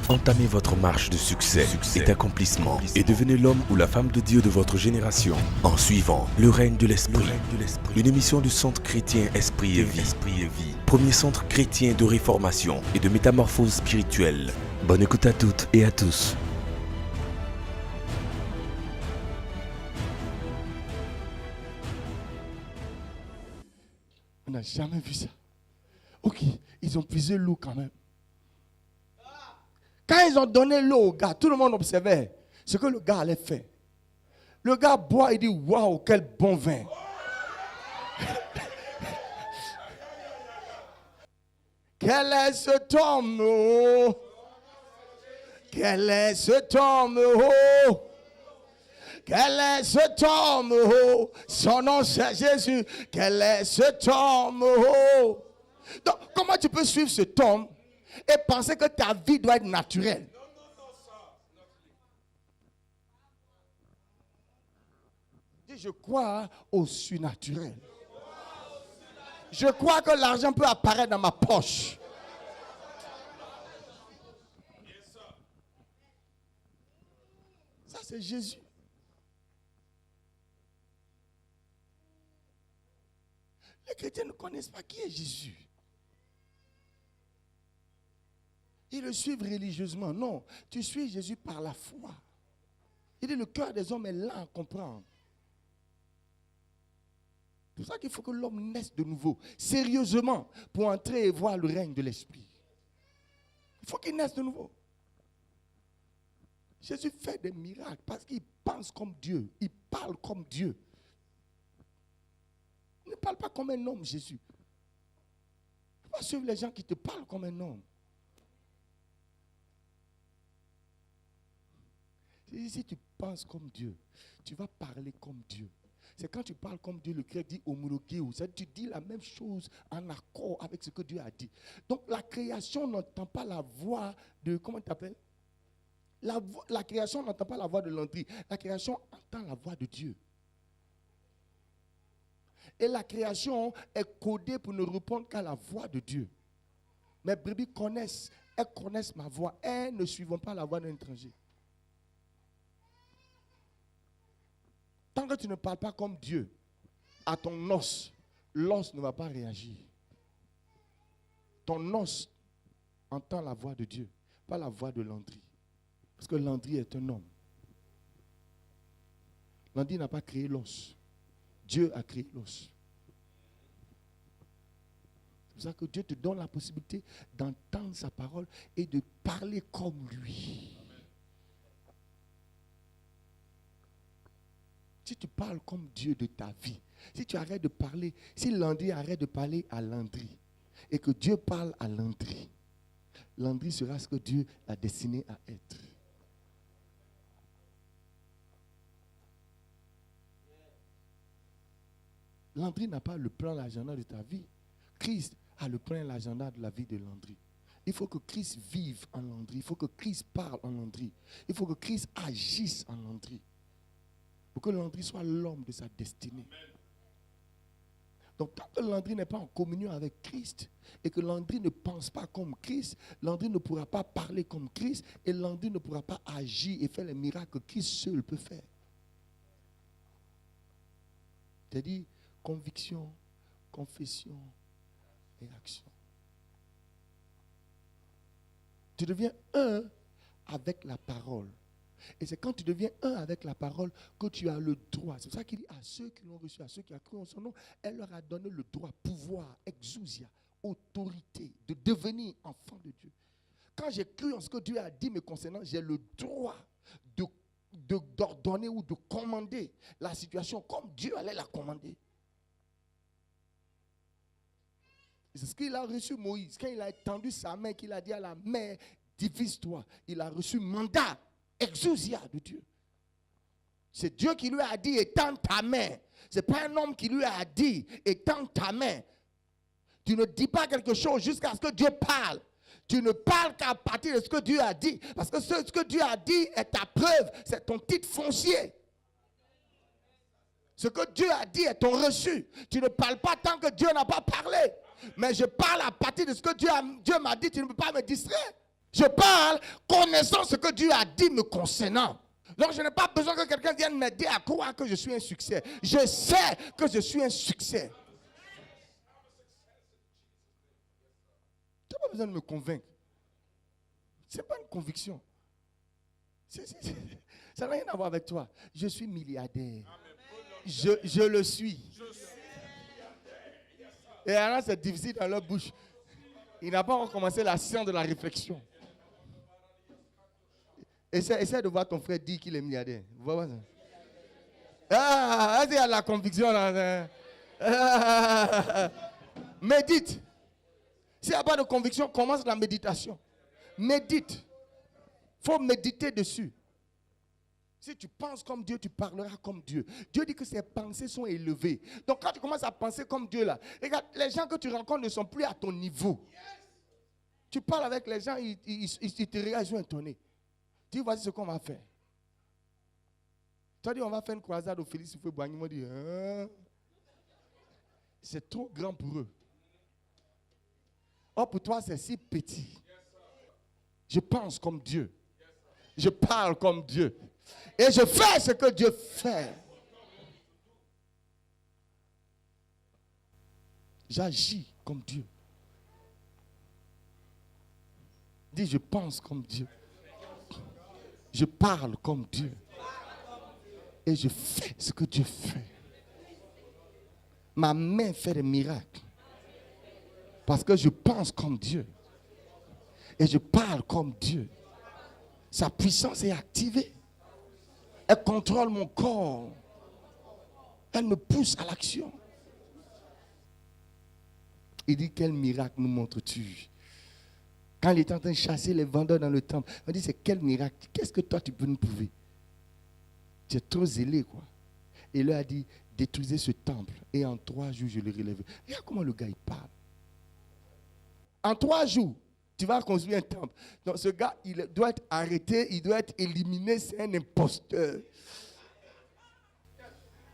Entamez votre marche de succès et d'accomplissement et devenez l'homme ou la femme de Dieu de votre génération en suivant le règne de l'Esprit. Une émission du Centre chrétien Esprit et Vie. Premier centre chrétien de réformation et de métamorphose spirituelle. Bonne écoute à toutes et à tous. On n'a jamais vu ça. Ok, ils ont puisé l'eau quand même. Quand ils ont donné l'eau au gars, tout le monde observait ce que le gars allait faire. Le gars boit et dit, waouh, quel bon vin. Quel est cet homme, oh? Quel est cet homme, oh? Quel est cet homme, oh? Son nom c'est Jésus. Quel est cet homme, oh? Donc, comment tu peux suivre cet homme et penser que ta vie doit être naturelle? Je crois au surnaturel. Je crois que l'argent peut apparaître dans ma poche. Ça, c'est Jésus. Les chrétiens ne connaissent pas qui est Jésus. Ils le suivent religieusement. Non, tu suis Jésus par la foi. Il dit le cœur des hommes est lent à comprendre. C'est pour ça qu'il faut que l'homme naisse de nouveau, sérieusement, pour entrer et voir le règne de l'Esprit. Il faut qu'il naisse de nouveau. Jésus fait des miracles parce qu'il pense comme Dieu. Il parle comme Dieu. Il ne parle pas comme un homme, Jésus. Il ne faut pas suivre les gens qui te parlent comme un homme. Si tu penses comme Dieu, tu vas parler comme Dieu. C'est quand tu parles comme Dieu, le grec dit homologuéo. C'est-à-dire tu dis la même chose en accord avec ce que Dieu a dit. Donc la création n'entend pas la voix de, comment tu t'appelles? La création n'entend pas la voix de l'entrée. La création entend la voix de Dieu. Et la création est codée pour ne répondre qu'à la voix de Dieu. Mes brebis elles connaissent ma voix. Elles ne suivent pas la voix d'un étranger. Tant que tu ne parles pas comme Dieu, à ton os, l'os ne va pas réagir. Ton os entend la voix de Dieu, pas la voix de Landry. Parce que Landry est un homme. Landry n'a pas créé l'os. Dieu a créé l'os. C'est pour ça que Dieu te donne la possibilité d'entendre sa parole et de parler comme lui. Si tu parles comme Dieu de ta vie, si tu arrêtes de parler, si Landry arrête de parler à Landry et que Dieu parle à Landry, Landry sera ce que Dieu a destiné à être. Landry n'a pas le plan, l'agenda de ta vie. Christ a le plan et l'agenda de la vie de Landry. Il faut que Christ vive en Landry. Il faut que Christ parle en Landry. Il faut que Christ agisse en Landry. Pour que Landry soit l'homme de sa destinée. Donc, tant que Landry n'est pas en communion avec Christ et que Landry ne pense pas comme Christ, Landry ne pourra pas parler comme Christ et Landry ne pourra pas agir et faire les miracles que Christ seul peut faire. C'est-à-dire conviction, confession et action. Tu deviens un avec la parole. Et c'est quand tu deviens un avec la parole que tu as le droit. C'est pour ça qu'il dit à ceux qui l'ont reçu, à ceux qui ont cru en son nom, elle leur a donné le droit, pouvoir, exousia, autorité, de devenir enfant de Dieu. Quand j'ai cru en ce que Dieu a dit me concernant, j'ai le droit d'ordonner ou de commander la situation comme Dieu allait la commander. C'est ce qu'il a reçu Moïse. Quand il a étendu sa main, qu'il a dit à la mer, divise-toi. Il a reçu mandat. Exousia de Dieu. C'est Dieu qui lui a dit étends ta main. Ce n'est pas un homme qui lui a dit étends ta main. Tu ne dis pas quelque chose jusqu'à ce que Dieu parle. Tu ne parles qu'à partir de ce que Dieu a dit. Parce que ce que Dieu a dit est ta preuve. C'est ton titre foncier. Ce que Dieu a dit est ton reçu. Tu ne parles pas tant que Dieu n'a pas parlé. Mais je parle à partir de ce que Dieu m'a dit. Tu ne peux pas me distraire. Je parle connaissant ce que Dieu a dit me concernant. Donc je n'ai pas besoin que quelqu'un vienne m'aider à croire que je suis un succès. Je sais que je suis un succès. Tu n'as pas besoin de me convaincre. Ce n'est pas une conviction. Ça n'a rien à voir avec toi. Je suis milliardaire. Je le suis. Et alors c'est difficile dans leur bouche. Il n'a pas encore commencé la science de la réflexion. Essaie de voir ton frère dire qu'il est milliardaire. Vois ça. Ah, il y a la conviction là. Médite. S'il n'y a pas de conviction, commence la méditation. Médite. Il faut méditer dessus. Si tu penses comme Dieu, tu parleras comme Dieu. Dieu dit que ses pensées sont élevées. Donc quand tu commences à penser comme Dieu là, regarde, les gens que tu rencontres ne sont plus à ton niveau. Tu parles avec les gens, ils te regardent, ils sont étonnés. Tu dis, voici ce qu'on va faire. Tu as dit, on va faire une croisade au Félix Houphouët-Boigny. Ils m'ont dit, c'est trop grand pour eux. Or, pour toi, c'est si petit. Je pense comme Dieu. Je parle comme Dieu. Et je fais ce que Dieu fait. J'agis comme Dieu. Dis, je pense comme Dieu. Je parle comme Dieu. Et je fais ce que Dieu fait. Ma main fait des miracles. Parce que je pense comme Dieu. Et je parle comme Dieu. Sa puissance est activée. Elle contrôle mon corps. Elle me pousse à l'action. Il dit, quel miracle nous montres-tu? Quand il était en train de chasser les vendeurs dans le temple, il dit, c'est quel miracle? Qu'est-ce que toi tu peux nous prouver? Tu es trop zélé, quoi. Et il leur a dit, détruisez ce temple et en 3 jours je le relèverai. Regarde comment le gars il parle. En 3 jours, tu vas construire un temple. Donc ce gars, il doit être arrêté, il doit être éliminé, c'est un imposteur.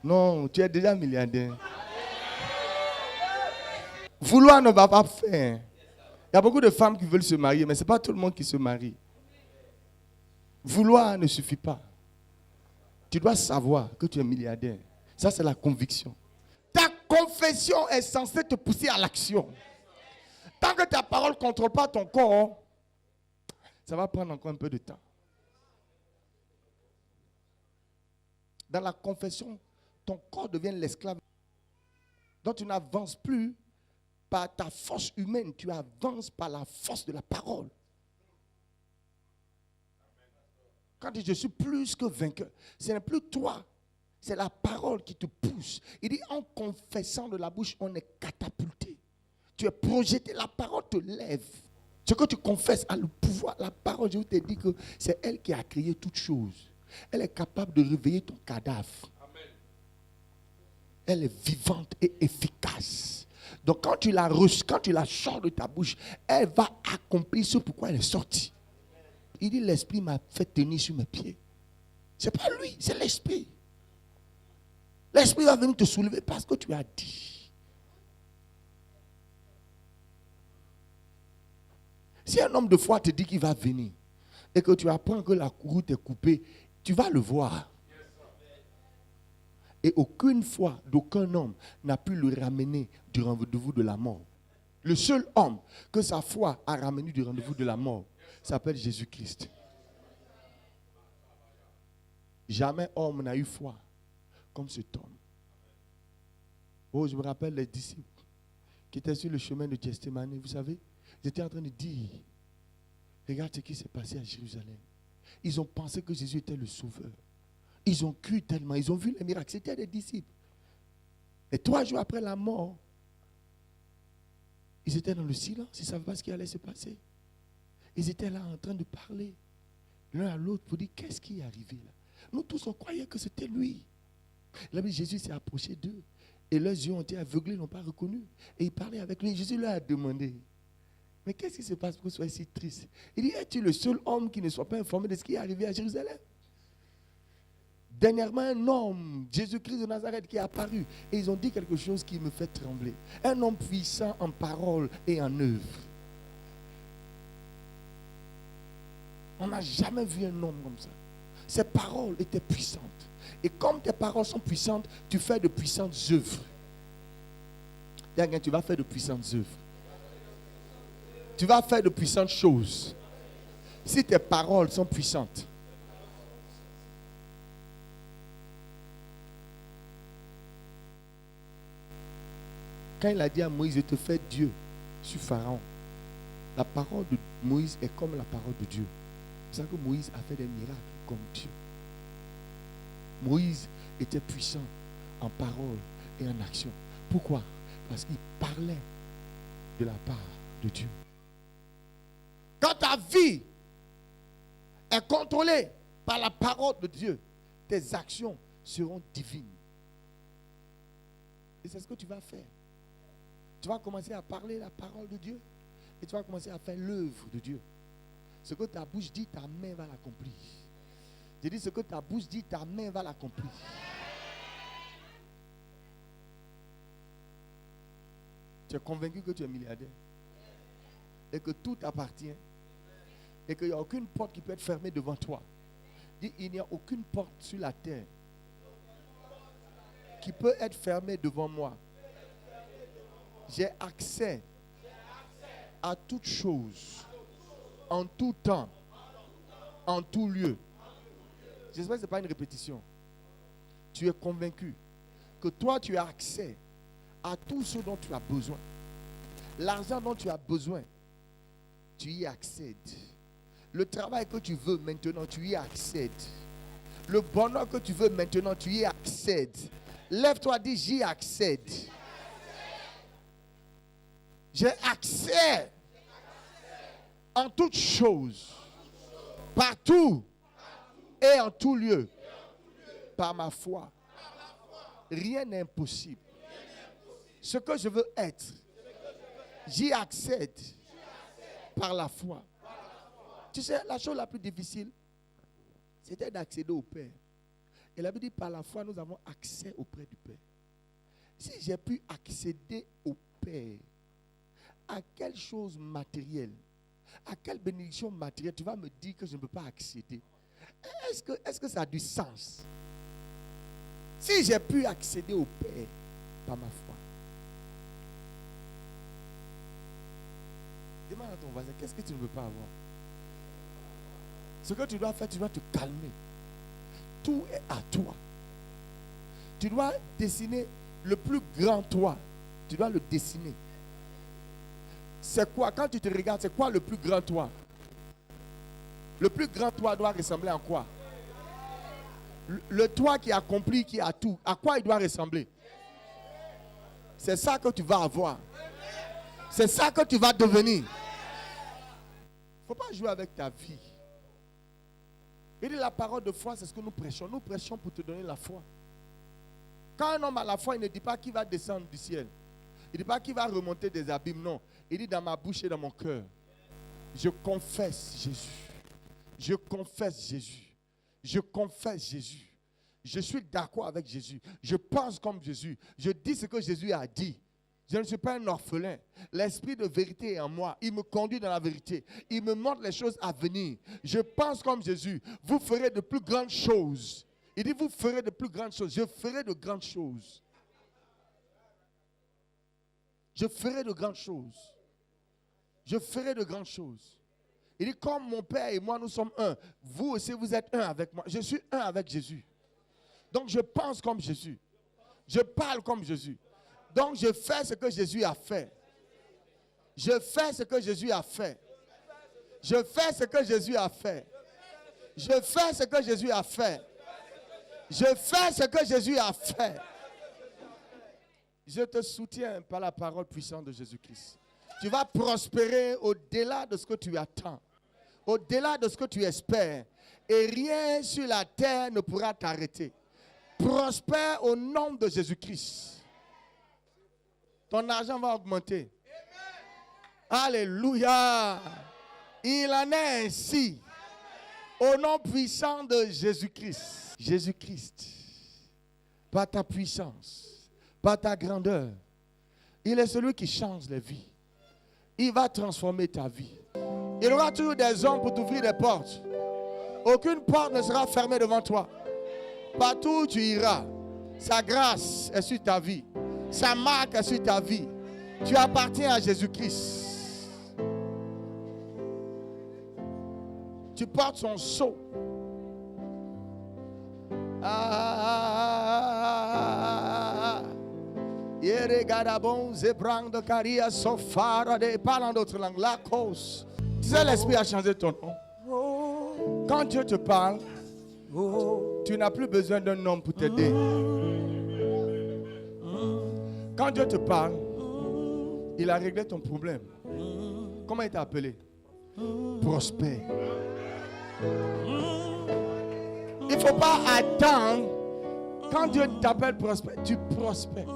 Non, tu es déjà milliardaire. Vouloir ne va pas faire. Il y a beaucoup de femmes qui veulent se marier, mais ce n'est pas tout le monde qui se marie. Vouloir ne suffit pas. Tu dois savoir que tu es milliardaire. Ça, c'est la conviction. Ta confession est censée te pousser à l'action. Tant que ta parole ne contrôle pas ton corps, ça va prendre encore un peu de temps. Dans la confession, ton corps devient l'esclave. Donc tu n'avances plus par ta force humaine, tu avances par la force de la parole. Quand tu dis je suis plus que vainqueur, ce n'est plus toi, c'est la parole qui te pousse. Il dit en confessant de la bouche, on est catapulté. Tu es projeté, la parole te lève. Ce que tu confesses a le pouvoir. La parole, je te dis que c'est elle qui a créé toutes choses. Elle est capable de réveiller ton cadavre. Amen. Elle est vivante et efficace. Donc quand tu la sors de ta bouche, elle va accomplir ce pourquoi elle est sortie. Il dit l'esprit m'a fait tenir sur mes pieds. Ce n'est pas lui, c'est l'esprit. L'esprit va venir te soulever parce que tu as dit. Si un homme de foi te dit qu'il va venir et que tu apprends que la route est coupée, tu vas le voir. Et aucune fois d'aucun homme n'a pu le ramener du rendez-vous de la mort. Le seul homme que sa foi a ramené du rendez-vous de la mort s'appelle Jésus-Christ. Jamais homme n'a eu foi comme cet homme. Oh, je me rappelle les disciples qui étaient sur le chemin de Gethsémani, vous savez, ils étaient en train de dire, regarde ce qui s'est passé à Jérusalem. Ils ont pensé que Jésus était le sauveur. Ils ont cru tellement, ils ont vu les miracles. C'était des disciples. Et 3 jours après la mort, ils étaient dans le silence, ils ne savaient pas ce qui allait se passer. Ils étaient là en train de parler l'un à l'autre pour dire qu'est-ce qui est arrivé là. Nous tous on croyait que c'était lui. Là, Jésus s'est approché d'eux et leurs yeux ont été aveuglés, ils n'ont pas reconnu. Et il parlait avec lui. Jésus leur a demandé, mais qu'est-ce qui se passe pour que vous soyez si triste? Il dit, es-tu le seul homme qui ne soit pas informé de ce qui est arrivé à Jérusalem? Dernièrement, un homme, Jésus-Christ de Nazareth, qui est apparu. Et ils ont dit quelque chose qui me fait trembler. Un homme puissant en parole et en œuvre. On n'a jamais vu un homme comme ça. Ses paroles étaient puissantes. Et comme tes paroles sont puissantes, tu fais de puissantes œuvres. Tu vas faire de puissantes œuvres. Tu vas faire de puissantes choses. Si tes paroles sont puissantes. Quand il a dit à Moïse, je te fais Dieu sur Pharaon, la parole de Moïse est comme la parole de Dieu. C'est ça que Moïse a fait des miracles comme Dieu. Moïse était puissant en parole et en action. Pourquoi? Parce qu'il parlait de la part de Dieu. Quand ta vie est contrôlée par la parole de Dieu, tes actions seront divines. Et c'est ce que tu vas faire. Tu vas commencer à parler la parole de Dieu et tu vas commencer à faire l'œuvre de Dieu. Ce que ta bouche dit, ta main va l'accomplir. J'ai dit ce que ta bouche dit, ta main va l'accomplir. Tu es convaincu que tu es milliardaire et que tout t'appartient et qu'il n'y a aucune porte qui peut être fermée devant toi. Dis, il n'y a aucune porte sur la terre qui peut être fermée devant moi. J'ai accès à toutes choses, en tout temps, en tout lieu. J'espère que ce n'est pas une répétition. Tu es convaincu que toi, tu as accès à tout ce dont tu as besoin. L'argent dont tu as besoin, tu y accèdes. Le travail que tu veux maintenant, tu y accèdes. Le bonheur que tu veux maintenant, tu y accèdes. Lève-toi, dis, j'y accède. J'ai accès en toutes choses, partout et en tout lieu, par ma foi. Rien n'est impossible. Ce que je veux être, j'y accède par la foi. Tu sais, la chose la plus difficile, c'était d'accéder au Père. Et la Bible dit, par la foi, nous avons accès auprès du Père. Si j'ai pu accéder au Père, à quelle chose matérielle, à quelle bénédiction matérielle tu vas me dire que je ne peux pas accéder? Est-ce que ça a du sens? Si j'ai pu accéder au Père par ma foi. Demande à ton voisin, qu'est-ce que tu ne veux pas avoir? Ce que tu dois faire, tu dois te calmer. Tout est à toi. Tu dois dessiner le plus grand toi. Tu dois le dessiner. C'est quoi? Quand tu te regardes, c'est quoi le plus grand toi? Le plus grand toi doit ressembler à quoi? Le toi qui accomplit, qui a tout, à quoi il doit ressembler? C'est ça que tu vas avoir. C'est ça que tu vas devenir. Il ne faut pas jouer avec ta vie. Il dit la parole de foi, c'est ce que nous prêchons. Nous prêchons pour te donner la foi. Quand un homme a la foi, il ne dit pas qu'il va descendre du ciel. Il ne dit pas qu'il va remonter des abîmes, non. Il dit dans ma bouche et dans mon cœur, je confesse Jésus. Je confesse Jésus. Je confesse Jésus. Je suis d'accord avec Jésus. Je pense comme Jésus. Je dis ce que Jésus a dit. Je ne suis pas un orphelin. L'esprit de vérité est en moi. Il me conduit dans la vérité. Il me montre les choses à venir. Je pense comme Jésus. Vous ferez de plus grandes choses. Il dit, vous ferez de plus grandes choses. Je ferai de grandes choses. Je ferai de grandes choses. Je ferai de grandes choses. Il dit, comme mon Père et moi, nous sommes un. Vous aussi, vous êtes un avec moi. Je suis un avec Jésus. Donc, je pense comme Jésus. Je parle comme Jésus. Donc, je fais ce que Jésus a fait. Je fais ce que Jésus a fait. Je fais ce que Jésus a fait. Je fais ce que Jésus a fait. Je fais ce que Jésus a fait. Je te soutiens par la parole puissante de Jésus-Christ. Tu vas prospérer au-delà de ce que tu attends. Au-delà de ce que tu espères. Et rien sur la terre ne pourra t'arrêter. Prospère au nom de Jésus-Christ. Ton argent va augmenter. Alléluia. Il en est ainsi. Au nom puissant de Jésus-Christ. Jésus-Christ, par ta puissance, par ta grandeur, il est celui qui change les vies. Il va transformer ta vie. Il y aura toujours des hommes pour t'ouvrir des portes. Aucune porte ne sera fermée devant toi. Partout où tu iras, sa grâce est sur ta vie. Sa marque est sur ta vie. Tu appartiens à Jésus-Christ. Tu portes son sceau. Parle en d'autres langues. La cause. Tu sais, l'Esprit a changé ton nom. Quand Dieu te parle, tu n'as plus besoin d'un homme pour t'aider. Quand Dieu te parle, il a réglé ton problème. Comment il t'a appelé? Prospère. Il ne faut pas attendre. Quand Dieu t'appelle prospère, tu prospères.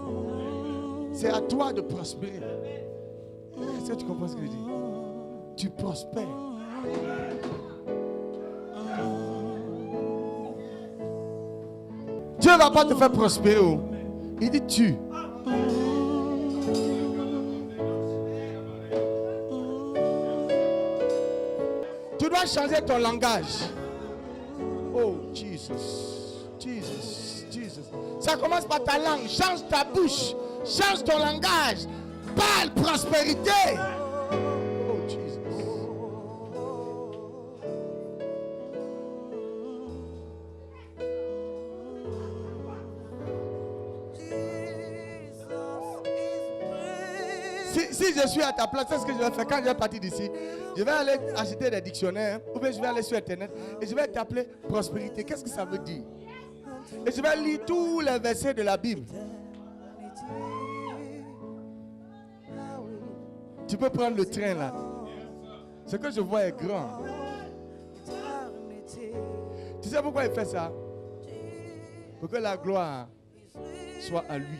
C'est à toi de prospérer. Est-ce que tu comprends ce que je dis? Tu prospères. Dieu ne va pas te faire prospérer. Il dit tu. Tu dois changer ton langage. Oh, Jesus. Jesus. Jesus. Ça commence par ta langue. Change ta bouche. Change ton langage. Parle prospérité. Oh, Jesus. Si je suis à ta place, c'est ce que je vais faire quand je vais partir d'ici. Je vais aller acheter des dictionnaires ou bien je vais aller sur Internet et je vais t'appeler prospérité. Qu'est-ce que ça veut dire? Et je vais lire tous les versets de la Bible. Tu peux prendre le train là. Ce que je vois est grand. Tu sais pourquoi il fait ça? Pour que la gloire soit à lui.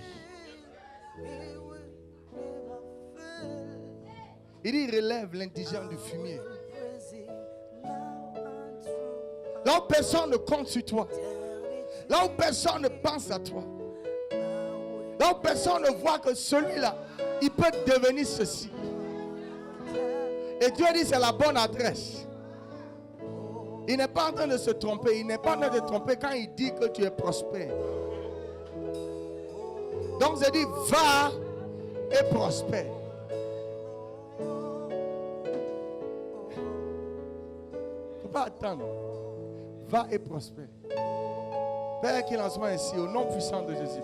Il relève l'indigent du fumier. Là où personne ne compte sur toi. Là où personne ne pense à toi. Là où personne ne voit que celui-là, il peut devenir ceci. Et Dieu dit c'est la bonne adresse. Il n'est pas en train de se tromper. Il n'est pas en train de te tromper quand il dit que tu es prospère. Donc je dis va et prospère. Pas attendre. Va et prospère. Père, qu'il en soit ainsi au nom puissant de Jésus.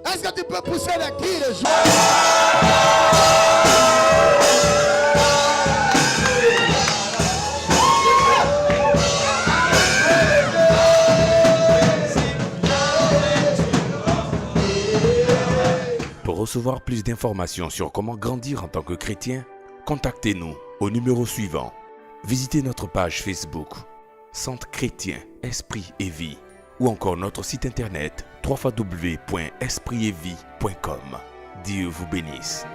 Est-ce que tu peux pousser des cris de joie? Pour recevoir plus d'informations sur comment grandir en tant que chrétien, contactez-nous au numéro suivant. Visitez notre page Facebook, Centre Chrétien Esprit et Vie, ou encore notre site internet www.espritetvie.com. Dieu vous bénisse.